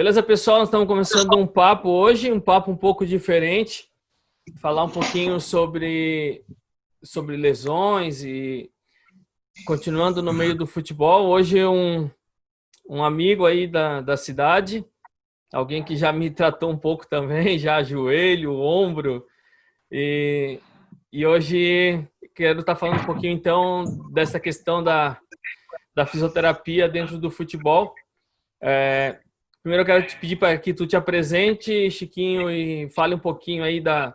Beleza, pessoal? Nós estamos começando um papo hoje, um papo um pouco diferente. Falar um pouquinho sobre lesões e continuando no meio do futebol. Hoje um amigo aí da cidade, alguém que já me tratou um pouco também, já joelho, ombro. E hoje quero estar falando um pouquinho então dessa questão da fisioterapia dentro do futebol. Primeiro eu quero te pedir para que tu te apresente, Chiquinho, e fale um pouquinho aí da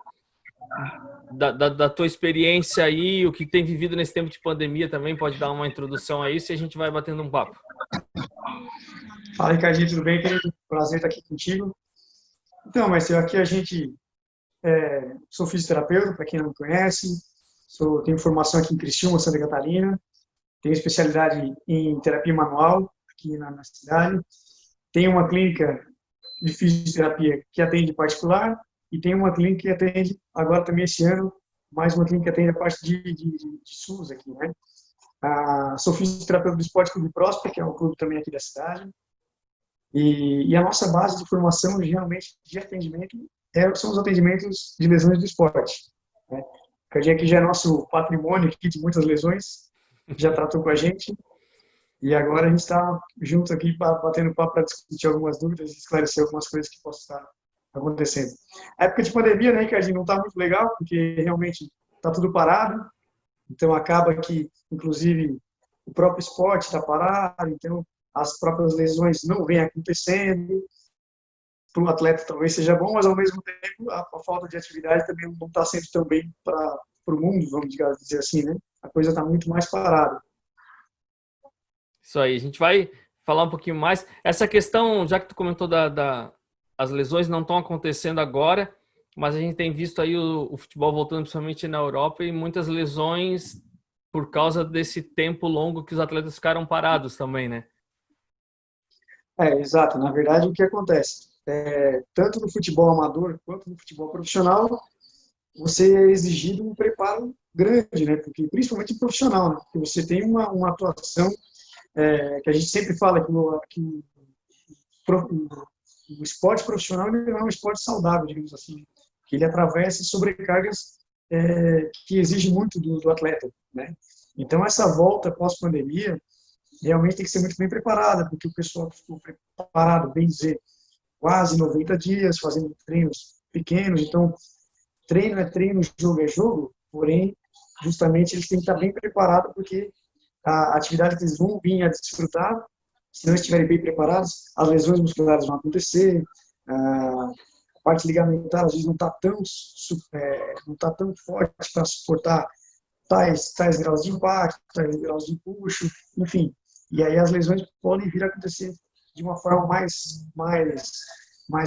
tua experiência aí, o que tem vivido nesse tempo de pandemia também, pode dar uma introdução a isso e a gente vai batendo um papo. Fala, Ricardinho, tudo bem, querido? Prazer estar aqui contigo. Então, Marcelo, aqui sou fisioterapeuta, para quem não me conhece, tenho formação aqui em Criciúma, Santa Catarina, tenho especialidade em terapia manual aqui na cidade, tenho uma clínica de fisioterapia que atende particular e tenho uma clínica que atende, agora também esse ano, mais uma clínica que atende a parte de SUS aqui, né? Sou fisioterapeuta do Esporte Clube Próspera, que é um clube também aqui da cidade. E a nossa base de formação, geralmente, de atendimento, são os atendimentos de lesões do esporte. Né? O Cardinho aqui já é nosso patrimônio aqui de muitas lesões, já tratou com a gente. E agora a gente está junto aqui, batendo papo para discutir algumas dúvidas e esclarecer algumas coisas que possam estar acontecendo. A época de pandemia, né, Cardinho, não está muito legal, porque realmente está tudo parado. Então acaba que, inclusive, o próprio esporte está parado, então as próprias lesões não vêm acontecendo. Para o atleta talvez seja bom, mas ao mesmo tempo a falta de atividade também não está sendo tão bem para o mundo, vamos dizer assim, né? A coisa está muito mais parada. Isso aí, a gente vai falar um pouquinho mais. Essa questão, já que tu comentou as lesões não estão acontecendo agora, mas a gente tem visto aí o futebol voltando principalmente na Europa e muitas lesões por causa desse tempo longo que os atletas ficaram parados também, né? Exato. Na verdade, o que acontece? Tanto no futebol amador quanto no futebol profissional, você é exigido um preparo grande, né? Porque, principalmente profissional, né? Porque você tem uma atuação que a gente sempre fala que o esporte profissional não é um esporte saudável, digamos assim, que ele atravessa sobrecargas que exigem muito do atleta, né? Então, essa volta pós-pandemia realmente tem que ser muito bem preparada, porque o pessoal ficou preparado, bem dizer, quase 90 dias, fazendo treinos pequenos. Então, treino é treino, jogo é jogo, porém, justamente eles têm que estar bem preparados, porque a atividade que eles vão vir a desfrutar, se não estiverem bem preparados, as lesões musculares vão acontecer, a parte ligamentar às vezes não tá tão forte para suportar tais graus de impacto, tais graus de empuxo, enfim. E aí as lesões podem vir a acontecer de uma forma mais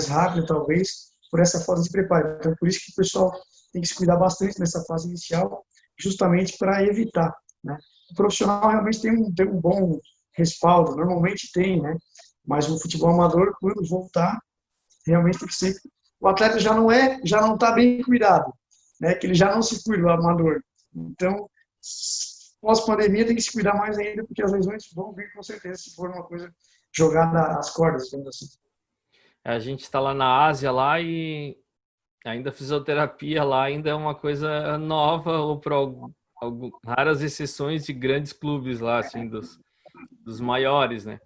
rápida, talvez, por essa fase de preparo. Então, por isso que o pessoal tem que se cuidar bastante nessa fase inicial, justamente para evitar, né? O profissional realmente tem um bom respaldo, normalmente tem, né? Mas o futebol amador, quando voltar, realmente tem que ser... O atleta já não está bem cuidado, né? Que ele já não se cuida, o amador. Então, pós-pandemia tem que se cuidar mais ainda, porque as lesões vão vir com certeza se for uma coisa jogada às cordas, digamos assim. A gente está lá na Ásia lá e ainda a fisioterapia lá ainda é uma coisa nova ou para raras exceções de grandes clubes lá, assim, dos maiores, né?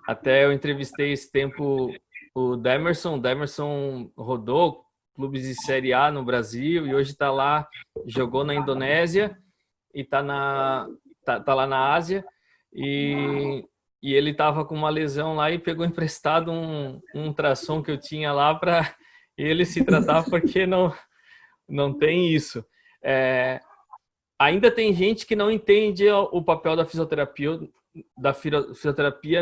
Até eu entrevistei esse tempo o Demerson rodou clubes de Série A no Brasil e hoje está lá, jogou na Indonésia e tá lá na Ásia e ele tava com uma lesão lá e pegou emprestado um ultrassom que eu tinha lá para ele se tratar porque não tem isso. Ainda tem gente que não entende o papel da fisioterapia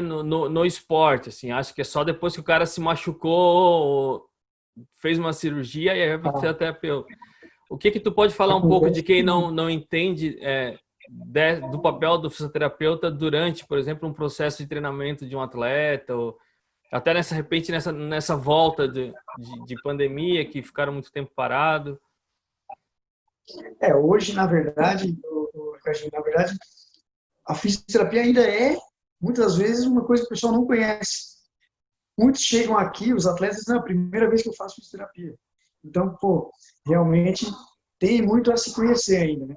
no esporte, assim, acho que é só depois que o cara se machucou, fez uma cirurgia e aí vai para o fisioterapeuta. O que tu pode falar um pouco de quem não entende do papel do fisioterapeuta durante, por exemplo, um processo de treinamento de um atleta, ou até nessa volta de pandemia, que ficaram muito tempo parados? Hoje, na verdade, a fisioterapia ainda é, muitas vezes, uma coisa que o pessoal não conhece. muitos chegam aqui, os atletas, não, é a primeira vez que eu faço fisioterapia. Então, pô, realmente tem muito a se conhecer ainda, né?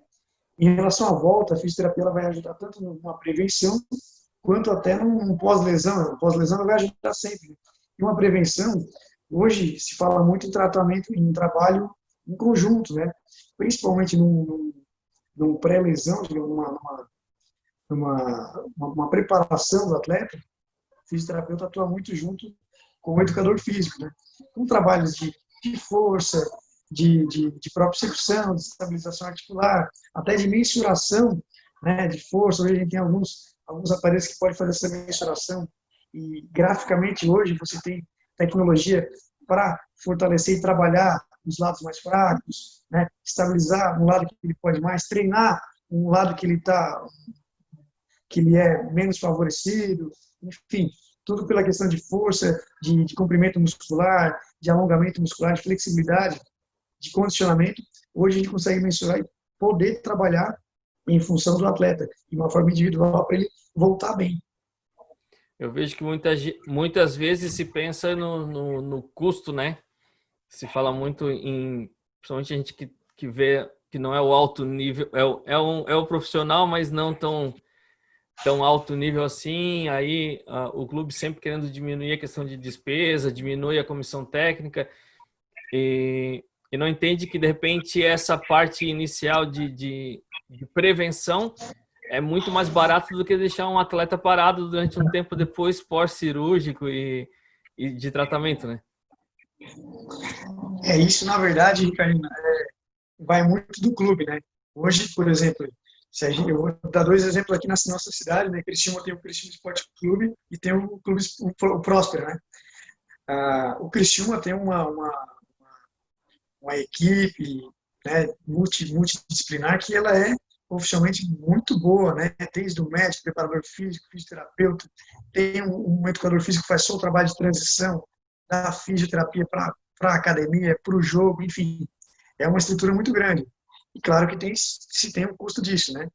Em relação à volta, a fisioterapia ela vai ajudar tanto numa prevenção quanto até num pós-lesão. O pós-lesão vai ajudar sempre, né? E uma prevenção, hoje se fala muito em tratamento, em trabalho em conjunto, né? Principalmente num pré-lesão, uma preparação do atleta, o fisioterapeuta atua muito junto com o educador físico, né? Com trabalhos de força, de propriocepção, de estabilização articular, até de mensuração, né, de força. Hoje a gente tem alguns aparelhos que podem fazer essa mensuração e graficamente hoje você tem tecnologia para fortalecer e trabalhar os lados mais fracos, né, estabilizar um lado que ele pode mais, treinar um lado que ele é menos favorecido, enfim, tudo pela questão de força, de comprimento muscular, de alongamento muscular, de flexibilidade, de condicionamento. Hoje a gente consegue mensurar e poder trabalhar em função do atleta, de uma forma individual, para ele voltar bem. Eu vejo que muitas vezes se pensa no custo, né? Se fala muito em, principalmente a gente que vê que não é o alto nível, é o profissional, mas não tão alto nível assim. Aí o clube sempre querendo diminuir a questão de despesa, diminui a comissão técnica e não entende que de repente essa parte inicial de prevenção é muito mais barato do que deixar um atleta parado durante um tempo depois pós-cirúrgico e de tratamento, né? Isso, na verdade, Ricardo, vai muito do clube, né? Hoje, por exemplo, eu vou dar dois exemplos aqui na nossa cidade, né? Criciúma tem o Criciúma Esporte Clube e tem o clube o Próspera, né? O Criciúma tem uma equipe, né, multidisciplinar que ela é oficialmente muito boa, né? Desde o médico, preparador físico, fisioterapeuta, tem um educador físico que faz só o trabalho de transição da fisioterapia para a academia, para o jogo, enfim, é uma estrutura muito grande. E claro que se tem um custo disso, né?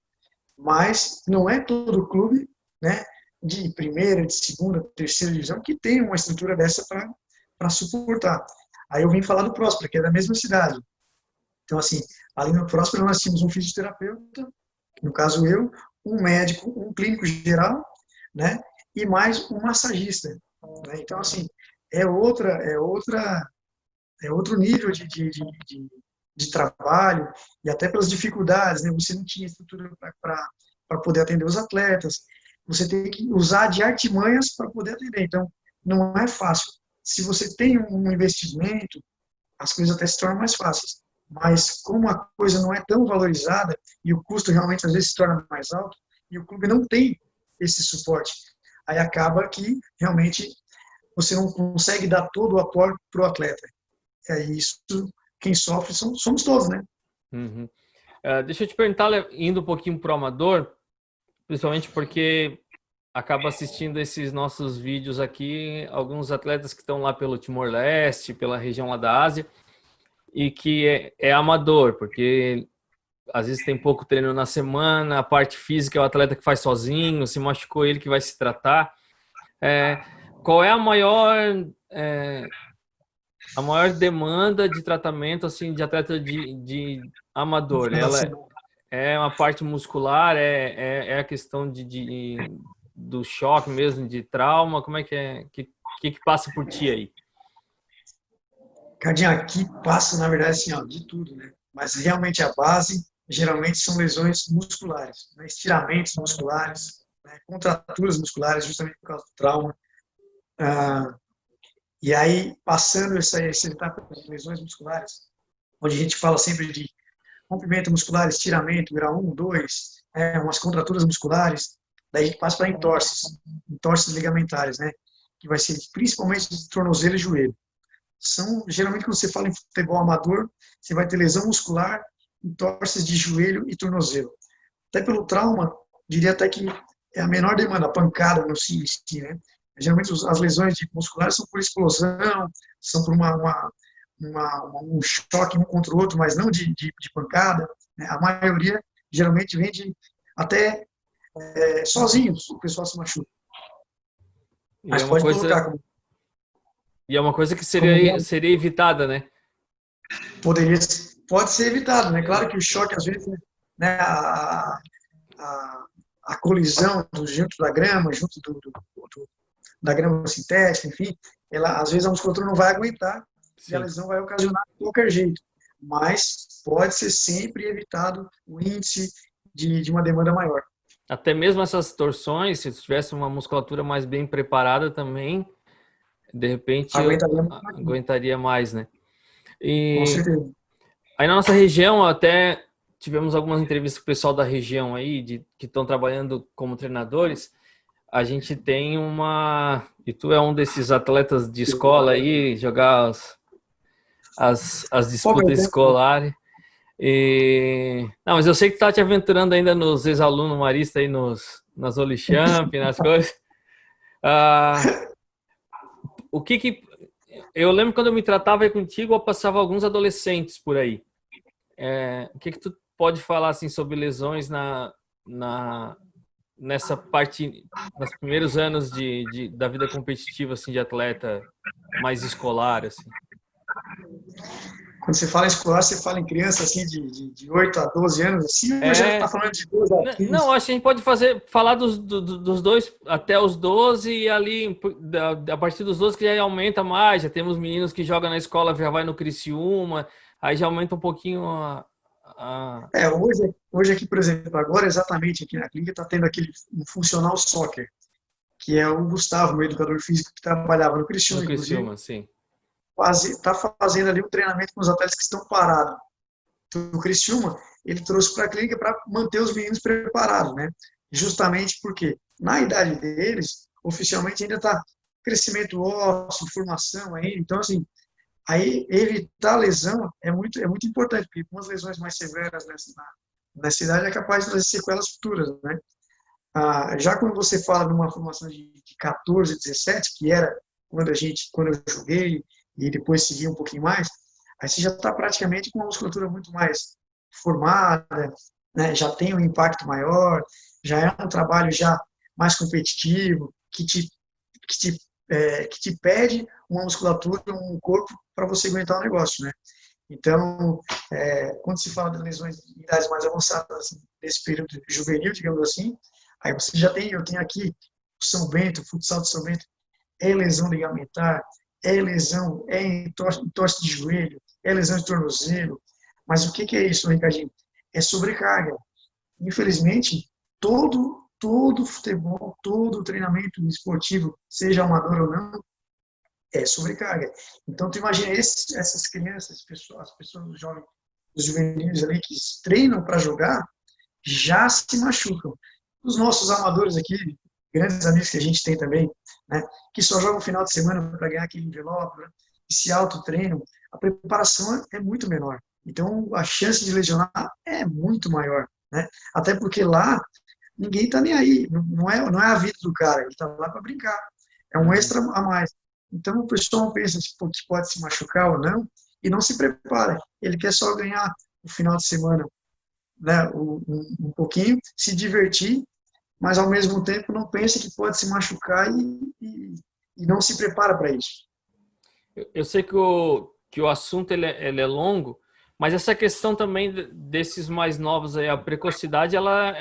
Mas não é todo clube, né, de primeira, de segunda, terceira divisão que tem uma estrutura dessa para suportar. Aí eu vim falar do Próspera, que é da mesma cidade. Então, assim, ali no Próspera nós tínhamos um fisioterapeuta, no caso eu, um médico, um clínico geral, né, e mais um massagista. Né? Então, assim, é outro nível de trabalho e até pelas dificuldades, né? Você não tinha estrutura para poder atender os atletas, você tem que usar de artimanhas para poder atender. Então, não é fácil. Se você tem um investimento, as coisas até se tornam mais fáceis. Mas como a coisa não é tão valorizada e o custo realmente às vezes se torna mais alto e o clube não tem esse suporte, aí acaba que realmente você não consegue dar todo o apoio para o atleta. É isso, quem sofre somos todos, né? Uhum. Deixa eu te perguntar, indo um pouquinho para o amador, principalmente porque acaba assistindo esses nossos vídeos aqui, alguns atletas que estão lá pelo Timor-Leste, pela região lá da Ásia, e que é amador, porque às vezes tem pouco treino na semana, a parte física é o atleta que faz sozinho, se machucou ele que vai se tratar. Qual é a maior demanda de tratamento assim de atleta de amador? Ela é uma parte muscular, é a questão do choque mesmo, de trauma? Como é que é? Que passa por ti aí? Cardinho, aqui passa, na verdade, assim, ó, de tudo, né? Mas realmente a base, geralmente, são lesões musculares, né? Estiramentos musculares, né? Contraturas musculares, justamente por causa do trauma. E aí, passando essa etapa de lesões musculares, onde a gente fala sempre de rompimento muscular, estiramento, grau 1, 2, umas contraturas musculares, daí a gente passa para entorses ligamentares, né? Que vai ser principalmente de tornozelo e joelho. Geralmente, quando você fala em futebol amador, você vai ter lesão muscular, entorses de joelho e tornozelo. Até pelo trauma, diria até que é a menor demanda, a pancada no si, né? Geralmente, as lesões musculares são por explosão, são por um choque um contra o outro, mas não de pancada. Né? A maioria, geralmente, vem até sozinhos, o pessoal se machuca. E Mas é uma pode coisa colocar como E é uma coisa que Como seria evitada, né? poderia, pode ser evitado, né? Claro que o choque, às vezes, né, a, a colisão junto da grama, junto da grama sintética, enfim, ela, às vezes a musculatura não vai aguentar e a Sim. lesão vai ocasionar de qualquer jeito. Mas pode ser sempre evitado o índice de uma demanda maior. Até mesmo essas torções, se tivesse uma musculatura mais bem preparada também, de repente eu Aguentaria muito mais, aguentaria mais, né? com E certeza. aí na nossa região até tivemos algumas entrevistas com o pessoal da região aí, que estão trabalhando como treinadores. A gente tem e tu é um desses atletas de escola aí, jogar as Qual que é o disputas tempo? escolares. Não, mas eu sei que tá te aventurando ainda nos ex-alunos maristas aí, nas Olichamp, nas coisas. Ah, o que eu lembro quando eu me tratava aí contigo, eu passava alguns adolescentes por aí. O que tu pode falar assim sobre lesões na nessa parte, nos primeiros anos da vida competitiva assim de atleta mais escolar assim? Quando você fala em escolar, você fala em criança assim de 8 a 12 anos, assim, ou já está É, falando de 12 a não, 15? acho que a gente pode falar dos dois até os 12 e ali a partir dos 12 que já aumenta mais, já temos meninos que jogam na escola, já vai no Criciúma, aí já aumenta um pouquinho a- Hoje aqui, por exemplo, agora exatamente aqui na clínica está tendo aquele um funcional soccer, que é o Gustavo, meu educador físico, que trabalhava no no Criciúma, inclusive, Criciúma, sim. está fazendo ali um treinamento com os atletas que estão parados. Do Criciúma, ele trouxe para a clínica para manter os meninos preparados, né? Justamente porque na idade deles, oficialmente ainda está crescimento ósseo, formação aí, então assim, aí evitar lesão é muito importante, porque com as lesões mais severas nessa idade é capaz de trazer sequelas futuras, né? Já quando você fala numa formação de 14, 17, que era quando eu joguei e depois segui um pouquinho mais, aí você já está praticamente com uma musculatura muito mais formada, né? Já tem um impacto maior, já é um trabalho já mais competitivo, que te, que te pede uma musculatura, um corpo para você aguentar o negócio, né? Então, quando se fala de lesões em idades mais avançadas, assim, desse período juvenil, digamos assim, aí você já tem, eu tenho aqui o São Bento, o futsal de São Bento, é lesão ligamentar, é lesão, é entorse de joelho, é lesão de tornozelo. Mas o que é isso, Ricardinho? É sobrecarga. Infelizmente, todo futebol, todo treinamento esportivo, seja amador ou não, é sobrecarga. Então, tu imagina essas crianças, as pessoas os jovens, os juvenis ali que treinam para jogar, já se machucam. Os nossos amadores aqui, grandes amigos que a gente tem também, né, que só jogam no final de semana para ganhar aquele envelope, né, e se autotreinam, a preparação é muito menor. Então, a chance de lesionar é muito maior, né? Até porque lá ninguém está nem aí, não é a vida do cara, ele está lá para brincar. É um Uhum. extra a mais. Então, o pessoal pensa tipo, que pode se machucar ou não e não se prepara. Ele quer só ganhar o final de semana, né, um pouquinho, se divertir, mas ao mesmo tempo não pensa que pode se machucar e não se prepara para isso. Eu sei que o assunto ele é longo, mas essa questão também desses mais novos aí, a precocidade, ela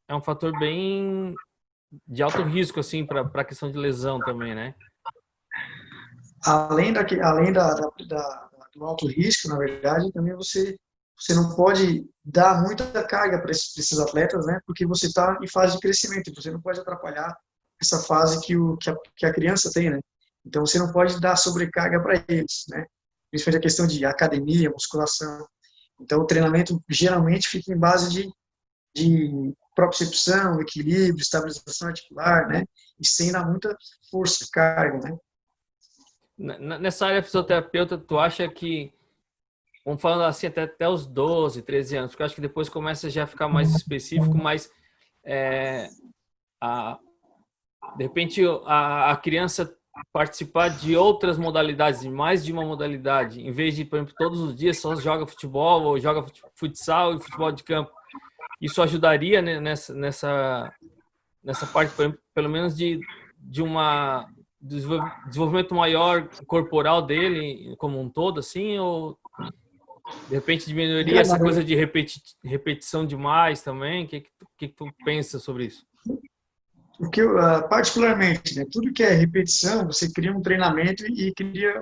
é um fator bem de alto risco, assim, para a questão de lesão também, né? Além do alto risco, na verdade, também você não pode dar muita carga para esses atletas, né? Porque você está em fase de crescimento, você não pode atrapalhar essa fase que a criança tem, né? Então você não pode dar sobrecarga para eles, né? Principalmente a questão de academia, musculação. Então o treinamento geralmente fica em base de propriocepção, equilíbrio, estabilização articular, né? E sem dar muita força, carga, né? Nessa área fisioterapeuta, tu acha que, vamos falando assim, até os 12, 13 anos, porque eu acho que depois começa já a ficar mais específico, mas é, a, de repente a criança participar de outras modalidades, de mais de uma modalidade, em vez de, por exemplo, todos os dias só joga futebol ou joga futsal e futebol de campo. Isso ajudaria, né, nessa parte, pelo menos de uma desenvolvimento maior corporal dele como um todo, assim, ou de repente diminuiria essa coisa de repetição demais também? O que tu pensa sobre isso? Porque, particularmente, né, tudo que é repetição, você cria um treinamento e cria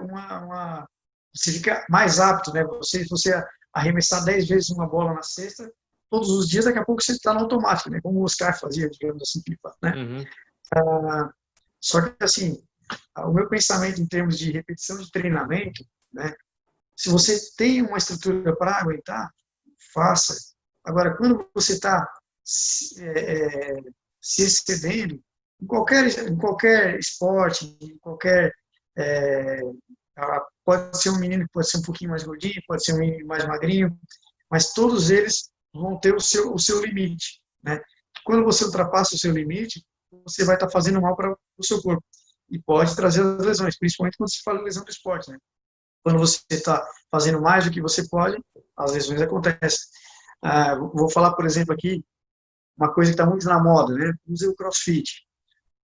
você fica mais apto, né? Se você arremessar 10 vezes uma bola na cesta, todos os dias, daqui a pouco você está no automático, né? Como o Oscar fazia, digamos assim, né? Uhum. Só que, assim, o meu pensamento em termos de repetição de treinamento, né? Se você tem uma estrutura para aguentar, faça. Agora, quando você está se excedendo, em qualquer esporte, em qualquer. É, pode ser um menino que pode ser um pouquinho mais gordinho, pode ser um menino mais magrinho, mas todos eles vão ter o seu limite. Né? Quando você ultrapassa o seu limite, você vai estar fazendo mal para o seu corpo. E pode trazer as lesões, principalmente quando se fala de lesão do esporte. Né? Quando você está fazendo mais do que você pode, as lesões acontecem. Vou falar, por exemplo, aqui, uma coisa que está muito na moda, né? Vamos dizer o CrossFit.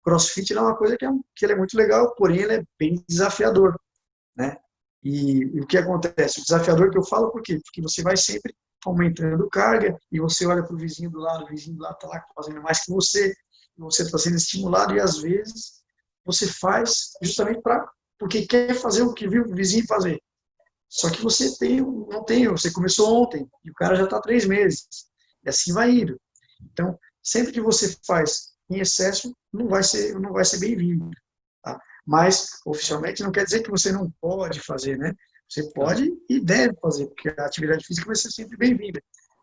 CrossFit é uma coisa que ele é muito legal, porém ele é bem desafiador, né? E o que acontece? O desafiador que eu falo, por quê? Porque você vai sempre aumentando carga e você olha para o vizinho do lado está lá fazendo mais que você, e você está sendo estimulado e às vezes você faz justamente porque quer fazer o que viu o vizinho fazer. Só que você não tem, você começou ontem e o cara já está 3 meses. E assim vai indo. Então, sempre que você faz em excesso, não vai ser bem-vindo. Tá? Mas, oficialmente, não quer dizer que você não pode fazer, né? Você pode e deve fazer, porque a atividade física vai ser sempre bem-vinda.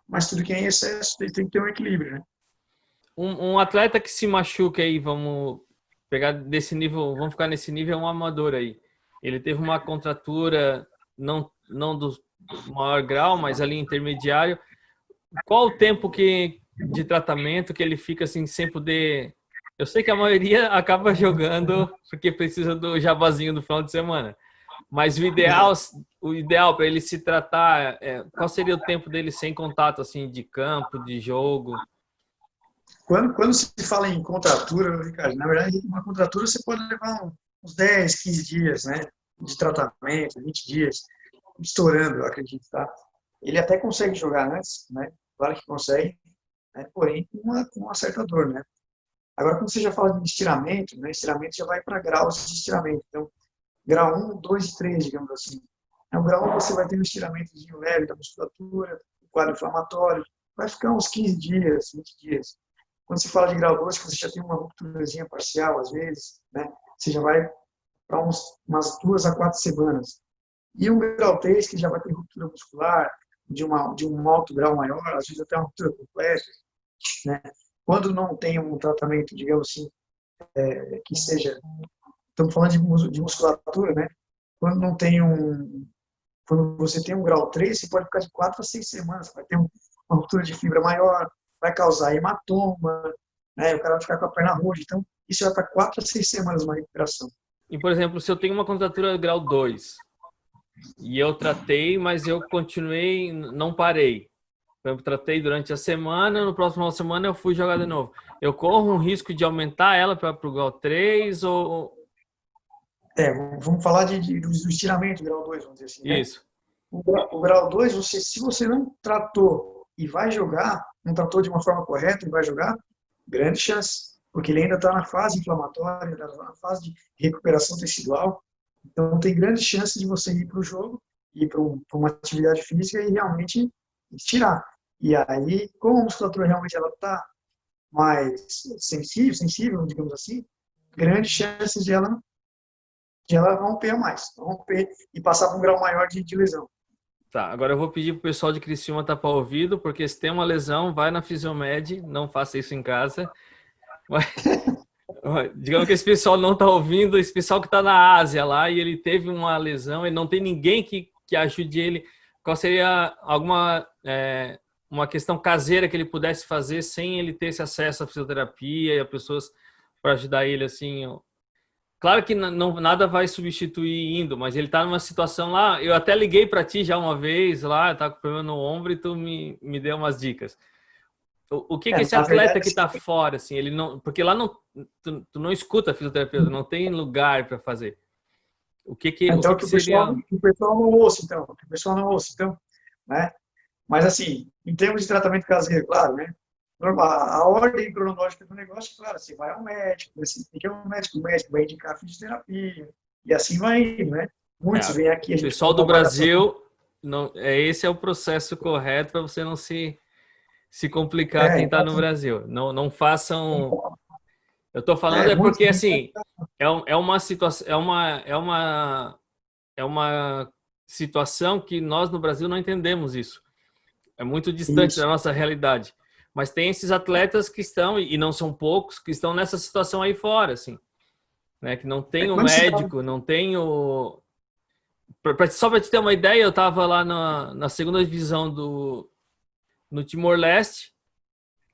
Mas tudo que é em excesso tem que ter um equilíbrio, né? Um atleta que se machuca aí, vamos pegar desse nível, vamos ficar nesse nível, é um amador aí. Ele teve uma contratura, não do maior grau, mas ali intermediário. Qual o tempo de tratamento que ele fica assim sem poder? Eu sei que a maioria acaba jogando porque precisa do jabazinho do final de semana. Mas o ideal para ele se tratar, qual seria o tempo dele sem contato assim de campo, de jogo? Quando se fala em contratura, Ricardo, na verdade, uma contratura você pode levar uns 10, 15 dias, né? De tratamento, 20 dias, estourando, eu acredito, tá? Ele até consegue jogar antes, né? Claro que consegue, né? Porém com uma certa dor, né? Agora, quando você já fala de estiramento, né? Estiramento já vai para graus de estiramento. Então, grau 1, 2 e 3, digamos assim. No grau 1 você vai ter um estiramentozinho leve da musculatura, o quadro inflamatório, vai ficar uns 15 dias, 20 dias. Quando se fala de grau 2, que você já tem uma rupturazinha parcial, às vezes, né? Você já vai para umas 2 a 4 semanas. E um grau 3, que já vai ter ruptura muscular, de um alto grau maior, às vezes até uma ruptura completa, né? Quando não tem um tratamento, digamos assim, que seja, estamos falando de musculatura, né? Quando não tem quando você tem um grau 3, você pode ficar de 4 a 6 semanas, vai ter uma ruptura de fibra maior, vai causar hematoma, né? O cara vai ficar com a perna roxa, então isso vai para 4 a 6 semanas uma recuperação. E, por exemplo, se eu tenho uma contratura grau 2 e eu tratei, mas eu continuei, não parei. Por exemplo, tratei durante a semana, no próximo semana eu fui jogar de novo. Eu corro um risco de aumentar ela para o grau 3 ou... Vamos falar do estiramento, grau 2, vamos dizer assim, né? Isso. O grau 2, se você não tratou e vai jogar, não tratou de uma forma correta e vai jogar, grande chance, porque ele ainda está na fase inflamatória, está na fase de recuperação tecidual, então tem grande chance de você ir para o jogo, ir para uma atividade física e realmente tirar. E aí, como a musculatura realmente ela está mais sensível, digamos assim, grandes chances de ela romper mais, romper e passar para um grau maior de lesão. Tá, agora eu vou pedir pro pessoal de Criciúma tapar o ouvido, porque se tem uma lesão, vai na Fisiomed, não faça isso em casa. Mas, digamos que esse pessoal não tá ouvindo, esse pessoal que tá na Ásia lá e ele teve uma lesão, ele não tem ninguém que ajude ele. Qual seria uma questão caseira que ele pudesse fazer sem ele ter esse acesso à fisioterapia e a pessoas para ajudar ele assim? Claro que nada vai substituir indo, mas ele tá numa situação lá. Eu até liguei para ti já uma vez lá, tá com problema no ombro e tu me deu umas dicas. O que que esse Na atleta verdade, que está fora, assim, ele não, porque lá não, tu não escuta fisioterapeuta, não tem lugar para fazer. O então que seria? que o pessoal não ouça, então, que o pessoal não ouça, então, né? Mas assim, em termos de tratamento caseiro, claro, né? Normal, a ordem cronológica do negócio, claro, você vai ao médico, você tem que ir ao médico, o médico vai indicar fisioterapia, e assim vai indo, né? Muitos O vêm aqui, a gente pessoal faz do uma avaliação. Brasil, não, esse é o processo correto para você não se complicar quem está no Exatamente. Brasil. Não façam. Eu estou falando é Muitos porque vêm, assim é uma situação, é uma situação que nós no Brasil não entendemos isso. É muito distante da isso. nossa realidade. Mas tem esses atletas que estão, e não são poucos, que estão nessa situação aí fora, assim, né? Que não tem o Quando se dá, médico, não tem o. Só para te ter uma ideia, eu estava lá na segunda divisão no Timor-Leste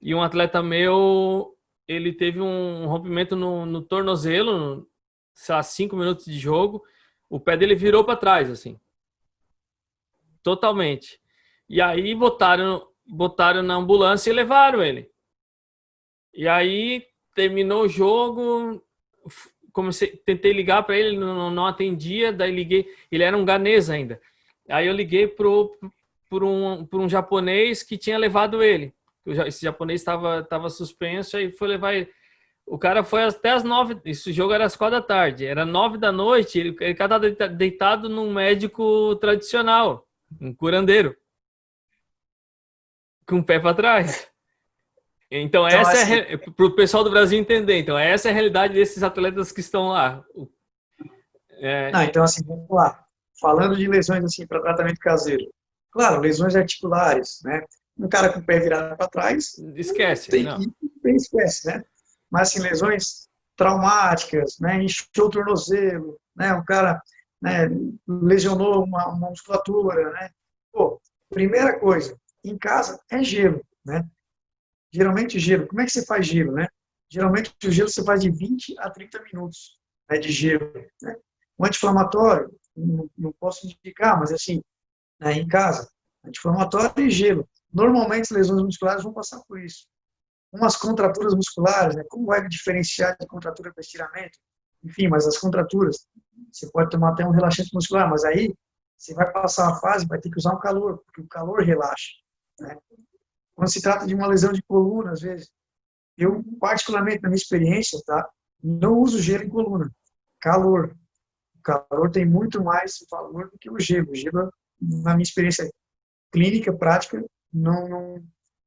e um atleta meu, ele teve um rompimento no tornozelo, sei lá, 5 minutos de jogo, o pé dele virou para trás, assim, totalmente. E aí botaram na ambulância e levaram ele. E aí terminou o jogo, tentei ligar para ele, não atendia, daí liguei, ele era um ganês ainda. Aí eu liguei por um japonês que tinha levado ele. Esse japonês estava suspenso, aí foi levar ele. O cara foi até as 9, esse jogo era às 4 da tarde, era 9 da noite, ele estava deitado num médico tradicional, um curandeiro, com o pé para trás. Então, então, essa assim, para o pessoal do Brasil entender. Então, essa é a realidade desses atletas que estão lá. não, É, então, assim, vamos lá. Falando de lesões, assim, para tratamento caseiro. Claro, lesões articulares, né? Um cara com o pé virado para trás, esquece, tem não. que ir, tem espécie, né? Mas, assim, lesões traumáticas, né? Inchou o tornozelo, né? O cara, né, lesionou uma musculatura, né? Pô, primeira coisa, em casa é gelo, né? Geralmente gelo. Como é que você faz gelo, né? Geralmente o gelo você faz de 20 a 30 minutos, né, de gelo, né? O anti-inflamatório, não posso indicar, mas assim, né, em casa, anti-inflamatório e gelo. Normalmente as lesões musculares vão passar por isso. Umas contraturas musculares, né? Como vai diferenciar de contratura para estiramento? Enfim, mas as contraturas, você pode tomar até um relaxante muscular, mas aí você vai passar a fase, vai ter que usar um calor, porque o calor relaxa, né? Quando se trata de uma lesão de coluna, às vezes, eu, particularmente, na minha experiência, tá, não uso gelo em coluna. Calor. O calor tem muito mais valor do que o gelo. O gelo, na minha experiência clínica, prática,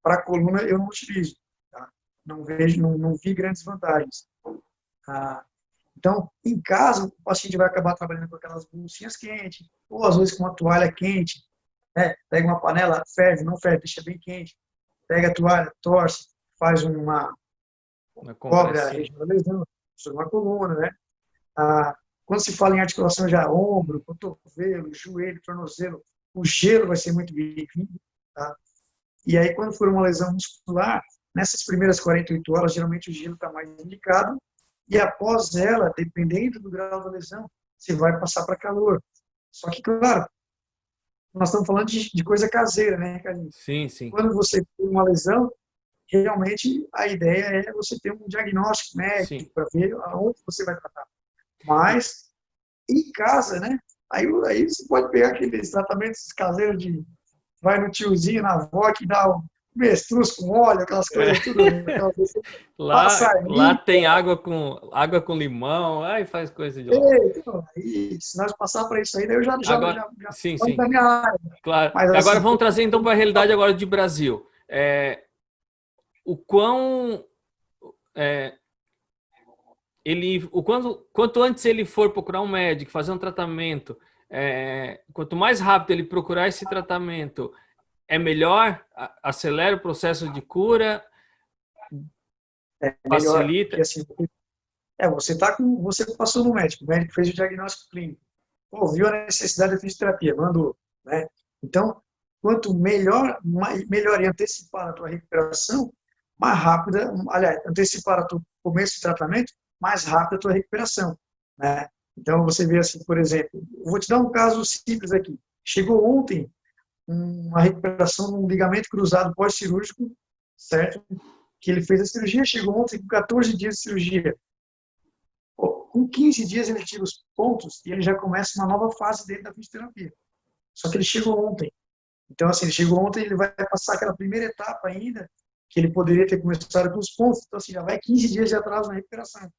para coluna eu não utilizo. Tá? Não vejo, não vi grandes vantagens. Ah, então, em casa, o paciente vai acabar trabalhando com aquelas bolsinhas quentes, ou às vezes com uma toalha quente, né? Pega uma panela, ferve, não ferve, deixa bem quente, pega a toalha, torce, faz cobre a região da lesão, sobre uma coluna, né? Quando se fala em articulação já ombro, cotovelo, joelho, tornozelo, o gelo vai ser muito bem-vindo, tá? E aí, quando for uma lesão muscular, nessas primeiras 48 horas, geralmente o gelo está mais indicado, e após ela, dependendo do grau da lesão, você vai passar para calor. Só que, claro, nós estamos falando de coisa caseira, né, Carlinhos? Sim, sim. Quando você tem uma lesão, realmente a ideia é você ter um diagnóstico Sim. médico para ver aonde você vai tratar. Mas, em casa, né? Aí você pode pegar aqueles tratamentos caseiros de vai no tiozinho, na avó, que dá um avestruz com óleo, aquelas coisas tudo. Aquelas Lá tem água com limão, aí faz coisa de louco. Então, aí, se nós passar para isso aí, daí eu já Agora, sim, vamos sim, da minha área. claro. Mas, Agora assim, vamos trazer então para a realidade agora de Brasil. O quão quanto antes ele for procurar um médico, fazer um tratamento, quanto mais rápido ele procurar esse tratamento, é melhor, acelera o processo de cura, melhor, facilita. porque assim, você passou no médico, o médico fez o diagnóstico clínico, pô, viu a necessidade da fisioterapia, mandou, né? Então, quanto melhor e antecipar a tua recuperação, mais rápida, aliás, antecipar o começo do tratamento, mais rápida a tua recuperação, né? Então, você vê assim, por exemplo, vou te dar um caso simples aqui. Chegou ontem uma recuperação de um ligamento cruzado pós-cirúrgico, certo? Que ele fez a cirurgia, chegou ontem com 14 dias de cirurgia. Pô, com 15 dias ele tira os pontos e ele já começa uma nova fase dentro da fisioterapia. Só que ele chegou ontem. Então, assim, ele chegou ontem, ele vai passar aquela primeira etapa ainda, que ele poderia ter começado com os pontos. Então, assim, já vai 15 dias de atraso na recuperação.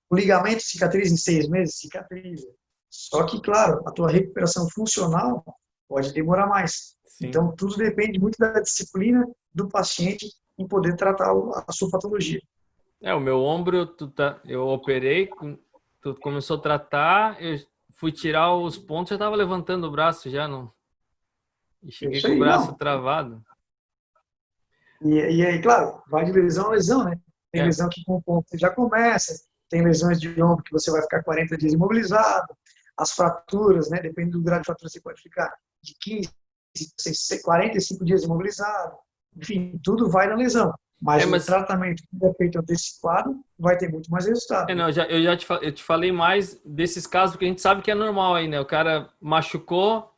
O ligamento cicatriza em 6 meses? Cicatriza. Só que, claro, a tua recuperação funcional pode demorar mais. Sim. Então, tudo depende muito da disciplina do paciente em poder tratar a sua patologia. O meu ombro, eu operei, tu começou a tratar, eu fui tirar os pontos, já estava levantando o braço já, não. E cheguei com o braço travado. E aí, claro, vai de lesão a lesão, né? Tem lesão que com o ponto você já começa, tem lesões de ombro que você vai ficar 40 dias imobilizado, as fraturas, né? Depende do grau de fratura, você pode ficar de 15, 45 dias imobilizado. Enfim, tudo vai na lesão. Mas o tratamento que é feito antecipado vai ter muito mais resultado. Eu te falei mais desses casos, porque a gente sabe que é normal aí, né? O cara machucou,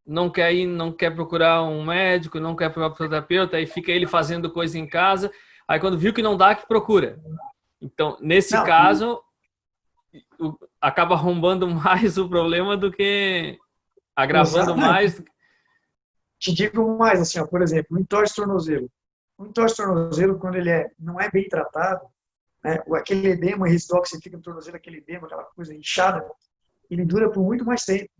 não quer procurar um médico, não quer procurar um fisioterapeuta, aí fica ele fazendo coisa em casa, aí quando viu que não dá, que procura. Então, nesse caso, acaba arrombando mais o problema do que agravando mais. Te digo mais, assim, ó, por exemplo, o entorse tornozelo. O entorse tornozelo, quando ele não é bem tratado, né, aquele edema residual que você fica no tornozelo, aquele edema, aquela coisa inchada, ele dura por muito mais tempo.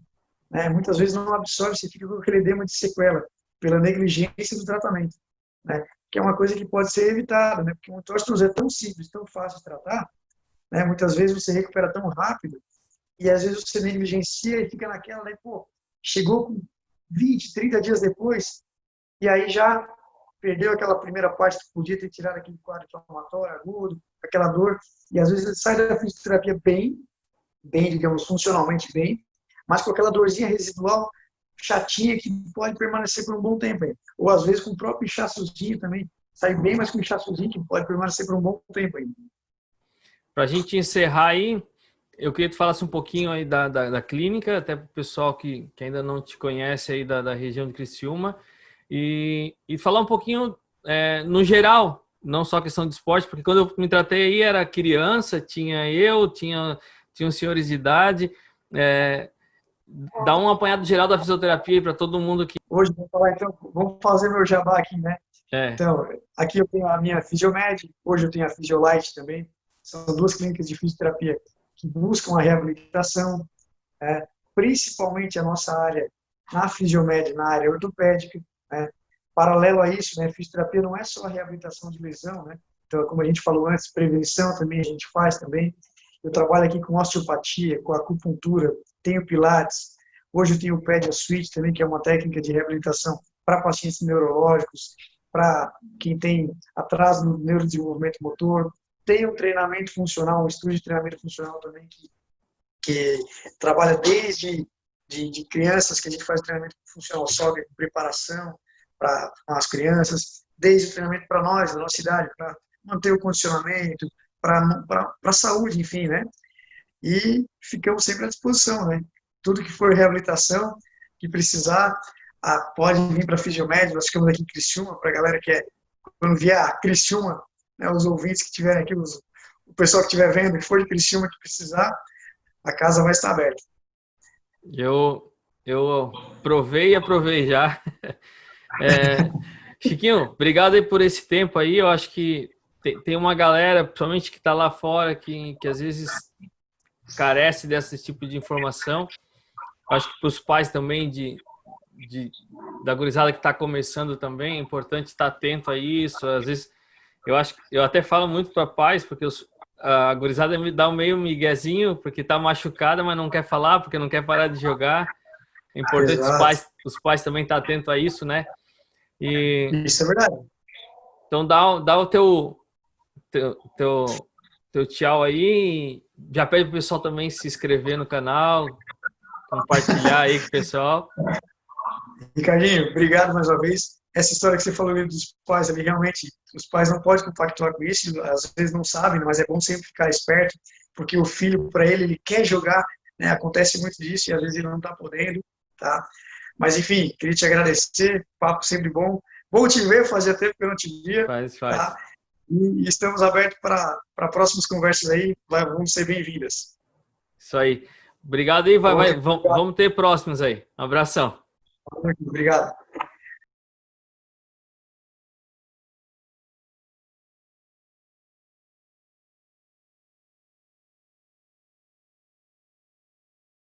Né? Muitas vezes não absorve, você fica com aquele edema de sequela, pela negligência do tratamento. Né? Que é uma coisa que pode ser evitada, né? Porque um entorse tornozelo é tão simples, tão fácil de tratar, né? Muitas vezes você recupera tão rápido, e às vezes você negligencia e fica naquela, né? Pô, chegou com 20, 30 dias depois, e aí já perdeu aquela primeira parte que podia ter tirado aquele quadro inflamatório agudo, aquela dor, e às vezes ele sai da fisioterapia bem, digamos, funcionalmente bem, mas com aquela dorzinha residual chatinha que pode permanecer por um bom tempo. Aí. Ou às vezes com o próprio inchaçozinho também, sai bem, mas com inchaçozinho que pode permanecer por um bom tempo. Para a gente encerrar aí, eu queria que tu falasse um pouquinho aí da clínica, até para o pessoal que ainda não te conhece aí da região de Criciúma, e falar um pouquinho no geral, não só questão de esporte, porque quando eu me tratei aí era criança, tinha uns senhores de idade, dá um apanhado geral da fisioterapia para todo mundo que... Hoje, vamos fazer meu jabá aqui, né? Então, aqui eu tenho a minha Fisiomed, hoje eu tenho a Fisiolite também, são 2 clínicas de fisioterapia que buscam a reabilitação, principalmente a nossa área na Fisiomed, na área ortopédica. Né? Paralelo a isso, né, fisioterapia não é só a reabilitação de lesão, né? Então, como a gente falou antes, prevenção também a gente faz também. Eu trabalho aqui com osteopatia, com acupuntura, tenho pilates. Hoje eu tenho o Pedia Suite também, que é uma técnica de reabilitação para pacientes neurológicos, para quem tem atraso no neurodesenvolvimento motor. Tenho um treinamento funcional, um estúdio de treinamento funcional também, que trabalha desde de crianças, que a gente faz treinamento funcional só, de preparação para as crianças, desde o treinamento para nós, da nossa idade, para manter o condicionamento, para a saúde, enfim, né? E ficamos sempre à disposição, né? Tudo que for reabilitação, que precisar, pode vir para a Fisiomed, nós ficamos aqui em Criciúma, para a galera que quando vier a Criciúma, né, os ouvintes que tiverem aqui, o pessoal que estiver vendo, que for de Criciúma, que precisar, a casa vai estar aberta. Eu provei e aprovei já. Chiquinho, obrigado aí por esse tempo aí. Eu acho que tem uma galera, principalmente que está lá fora, que às vezes carece desse tipo de informação. Eu acho que para os pais também da gurizada que está começando também, é importante estar atento a isso. Às vezes, eu até falo muito para pais, porque a gurizada me dá um meio miguezinho, porque está machucada, mas não quer falar, porque não quer parar de jogar. É importante os pais também estar atentos a isso, né? Isso é verdade. Então dá o teu tchau aí. Já pede pro pessoal também se inscrever no canal, compartilhar aí com o pessoal. Ricardinho, obrigado mais uma vez. Essa história que você falou dos pais ali, realmente, os pais não podem compactuar com isso, às vezes não sabem, mas é bom sempre ficar esperto, porque o filho, para ele quer jogar, né? Acontece muito disso e às vezes ele não está podendo, tá? Mas, enfim, queria te agradecer, papo sempre bom. Bom te ver, fazia tempo que eu não te via. Faz. Tá? E estamos abertos para próximas conversas aí, vamos ser bem-vindas. Isso aí. Obrigado aí, vamos ter próximos aí. Um abração. Obrigado.